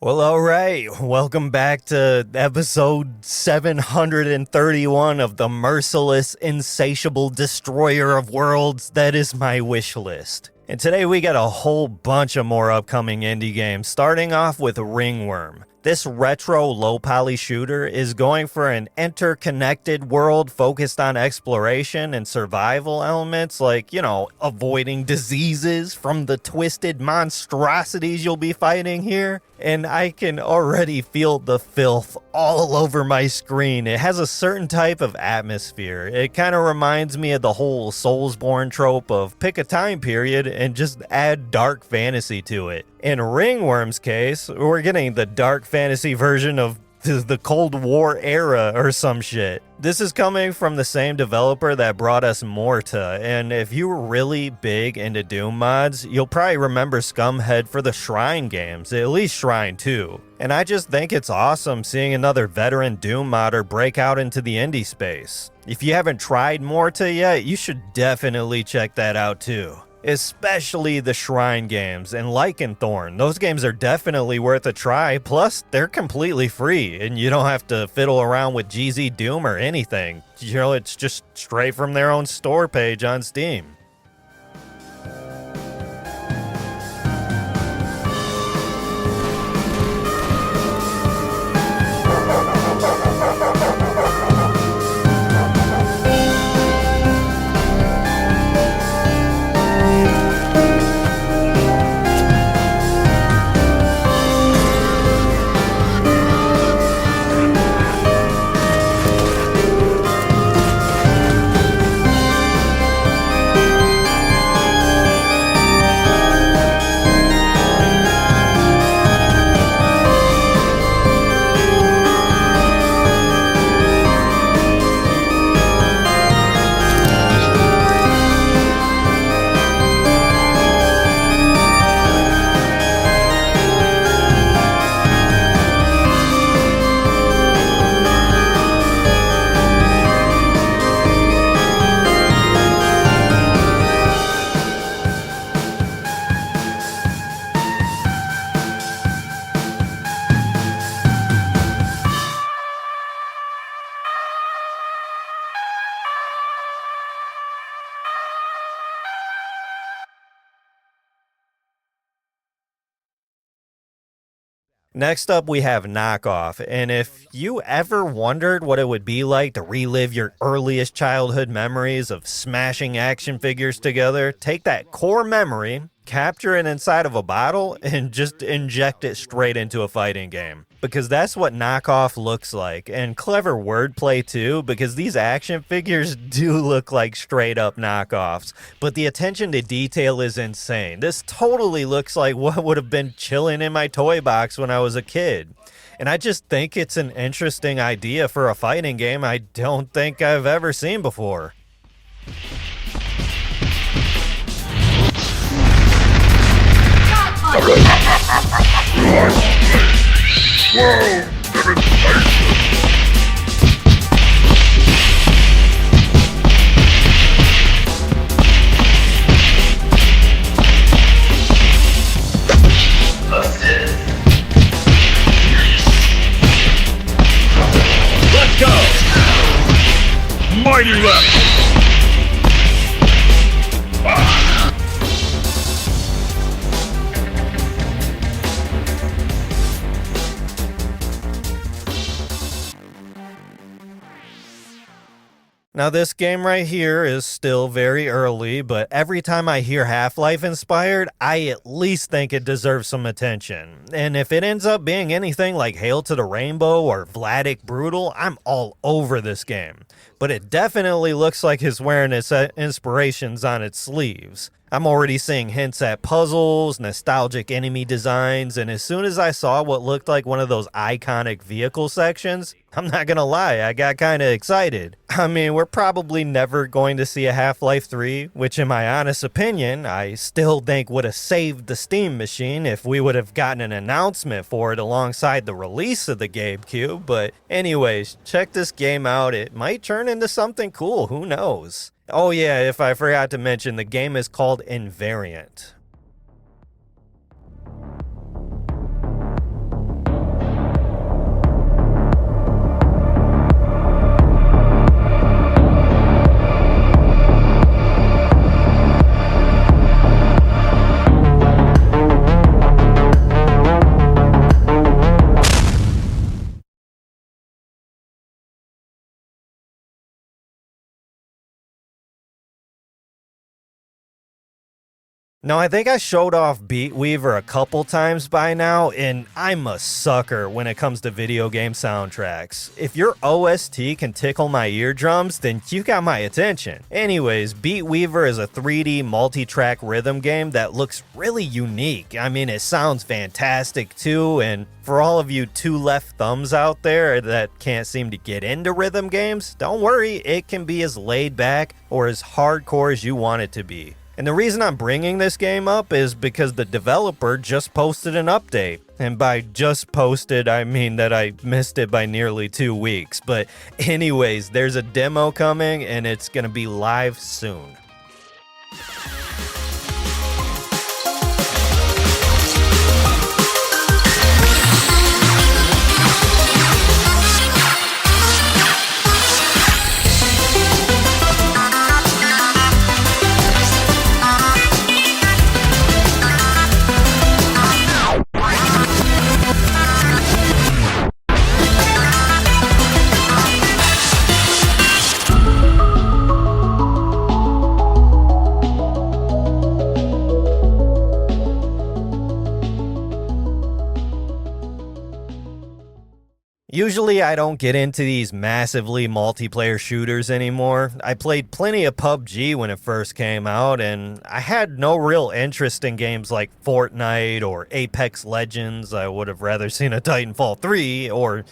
Well, alright, welcome back to episode 731 of the merciless, insatiable destroyer of worlds that is my wish list. And today we got a whole bunch of more upcoming indie games, starting off with Ringwyrm. This retro low-poly shooter is going for an interconnected world focused on exploration and survival elements like, avoiding diseases from the twisted monstrosities you'll be fighting here. And I can already feel the filth all over my screen. It has a certain type of atmosphere. It kind of reminds me of the whole Soulsborne trope of pick a time period and just add dark fantasy to it. In Ringwyrm's case, we're getting the dark fantasy version of the Cold War era or some shit. This is coming from the same developer that brought us Morta, and if you were really big into Doom mods, you'll probably remember Scumhead for the Shrine games, at least Shrine 2. And I just think it's awesome seeing another veteran Doom modder break out into the indie space. If you haven't tried Morta yet, you should definitely check that out too. Especially the Shrine games and Lycanthorn. Those games are definitely worth a try, plus they're completely free and you don't have to fiddle around with GZ Doom or anything. It's just straight from their own store page on Steam. Next up, we have Knockoff, and if you ever wondered what it would be like to relive your earliest childhood memories of smashing action figures together, take that core memory, capture it inside of a bottle, and just inject it straight into a fighting game. Because that's what Knockoff looks like, and clever wordplay too, because these action figures do look like straight up knockoffs, but the attention to detail is insane. This totally looks like what would have been chilling in my toy box when I was a kid. And I just think it's an interesting idea for a fighting game I don't think I've ever seen before. Whoa! Let's go! Mighty left! Now this game right here is still very early, but every time I hear Half-Life inspired, I at least think it deserves some attention. And if it ends up being anything like Hail to the Rainbow or Vladik Brutal, I'm all over this game. But it definitely looks like it's wearing its inspirations on its sleeves. I'm already seeing hints at puzzles, nostalgic enemy designs, and as soon as I saw what looked like one of those iconic vehicle sections, I'm not gonna lie, I got kinda excited. I mean, we're probably never going to see a Half-Life 3, which in my honest opinion, I still think would have saved the Steam machine if we would have gotten an announcement for it alongside the release of the GameCube, but anyways, check this game out, it might turn into something cool, who knows? Oh yeah, if I forgot to mention, the game is called Invariant. Now, I think I showed off Beatweaver a couple times by now, and I'm a sucker when it comes to video game soundtracks. If your OST can tickle my eardrums, then you got my attention. Anyways, Beatweaver is a 3D multi-track rhythm game that looks really unique. I mean, it sounds fantastic too, and for all of you two left thumbs out there that can't seem to get into rhythm games, don't worry, it can be as laid back or as hardcore as you want it to be. And the reason I'm bringing this game up is because the developer just posted an update. And by just posted, I mean that I missed it by nearly 2 weeks. But anyways, there's a demo coming and it's gonna be live soon. Usually I don't get into these massively multiplayer shooters anymore. I played plenty of PUBG when it first came out, and I had no real interest in games like Fortnite or Apex Legends. I would have rather seen a Titanfall 3 or,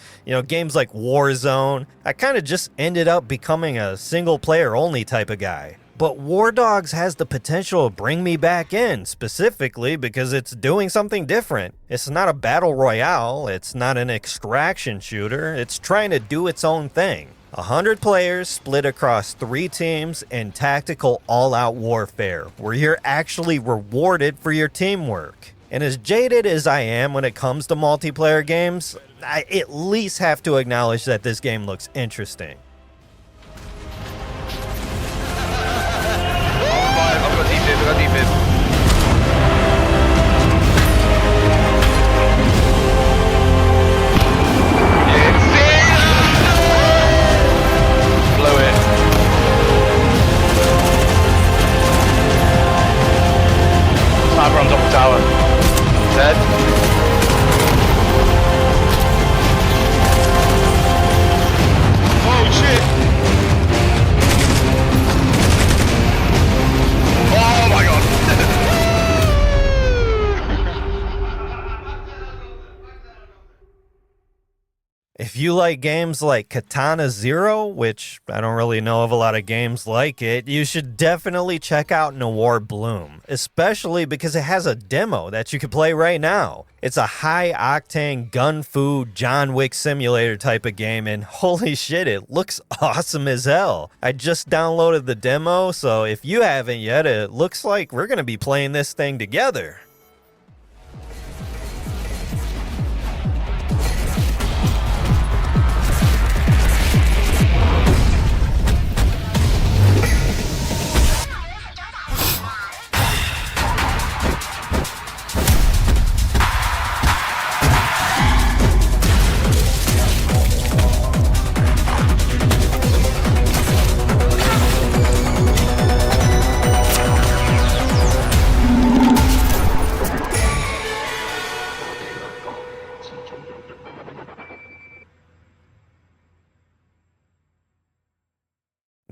games like Warzone. I kind of just ended up becoming a single player only type of guy. But Wardogs has the potential to bring me back in, specifically because it's doing something different. It's not a battle royale, it's not an extraction shooter, it's trying to do its own thing. 100 players split across 3 teams in tactical all-out warfare, where you're actually rewarded for your teamwork. And as jaded as I am when it comes to multiplayer games, I at least have to acknowledge that this game looks interesting. I got deep in. Blow it. Sniper on top of tower. Dead. Oh shit! Oh my god! If you like games like Katana Zero, which I don't really know of a lot of games like it, you should definitely check out Noir Bloom, especially because it has a demo that you can play right now. It's a high-octane, gun-fu, John Wick simulator type of game, and holy shit, it looks awesome as hell. I just downloaded the demo, so if you haven't yet, it looks like we're gonna be playing this thing together.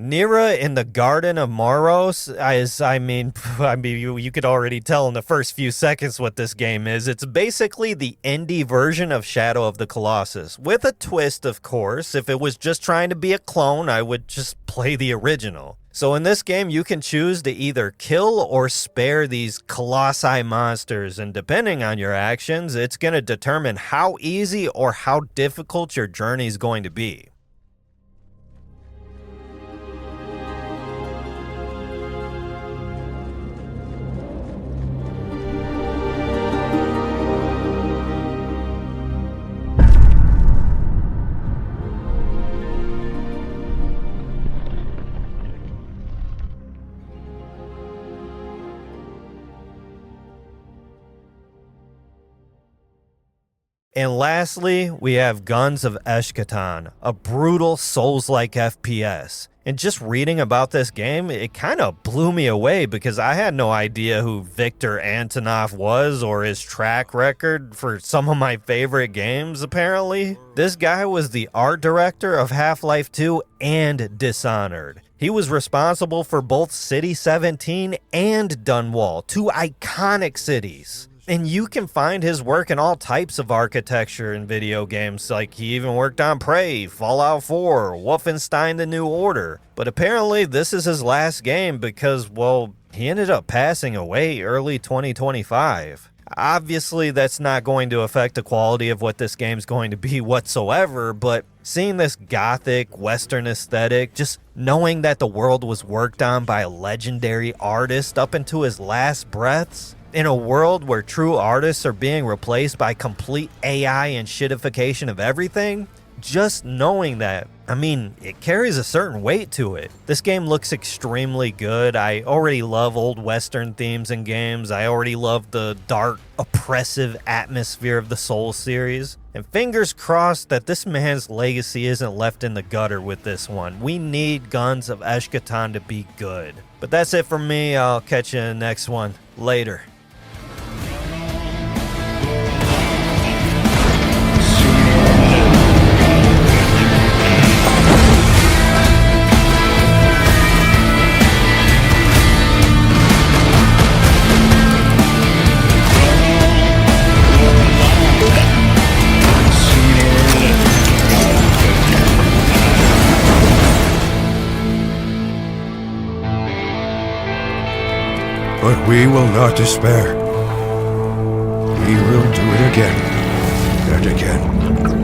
Nyra in the Garden of Moros is, you could already tell in the first few seconds what this game is. It's basically the indie version of Shadow of the Colossus, with a twist, of course. If it was just trying to be a clone, I would just play the original. So in this game, you can choose to either kill or spare these colossi monsters, and depending on your actions, it's going to determine how easy or how difficult your journey is going to be. And lastly, we have Guns of Eschaton, a brutal Souls-like FPS. And just reading about this game, it kind of blew me away because I had no idea who Viktor Antonov was or his track record for some of my favorite games, apparently. This guy was the art director of Half-Life 2 and Dishonored. He was responsible for both City 17 and Dunwall, two iconic cities. And you can find his work in all types of architecture in video games, like he even worked on Prey, Fallout 4, Wolfenstein The New Order. But apparently this is his last game because, well, he ended up passing away early 2025. Obviously that's not going to affect the quality of what this game's going to be whatsoever, but seeing this gothic western aesthetic, just knowing that the world was worked on by a legendary artist up into his last breaths, in a world where true artists are being replaced by complete AI and shitification of everything, just knowing that, I mean, it carries a certain weight to it. This game looks extremely good. I already love old Western themes in games. I already love the dark, oppressive atmosphere of the Souls series. And fingers crossed that this man's legacy isn't left in the gutter with this one. We need Guns of Eschaton to be good. But that's it for me. I'll catch you in the next one. Later. But we will not despair. We will do it again and again.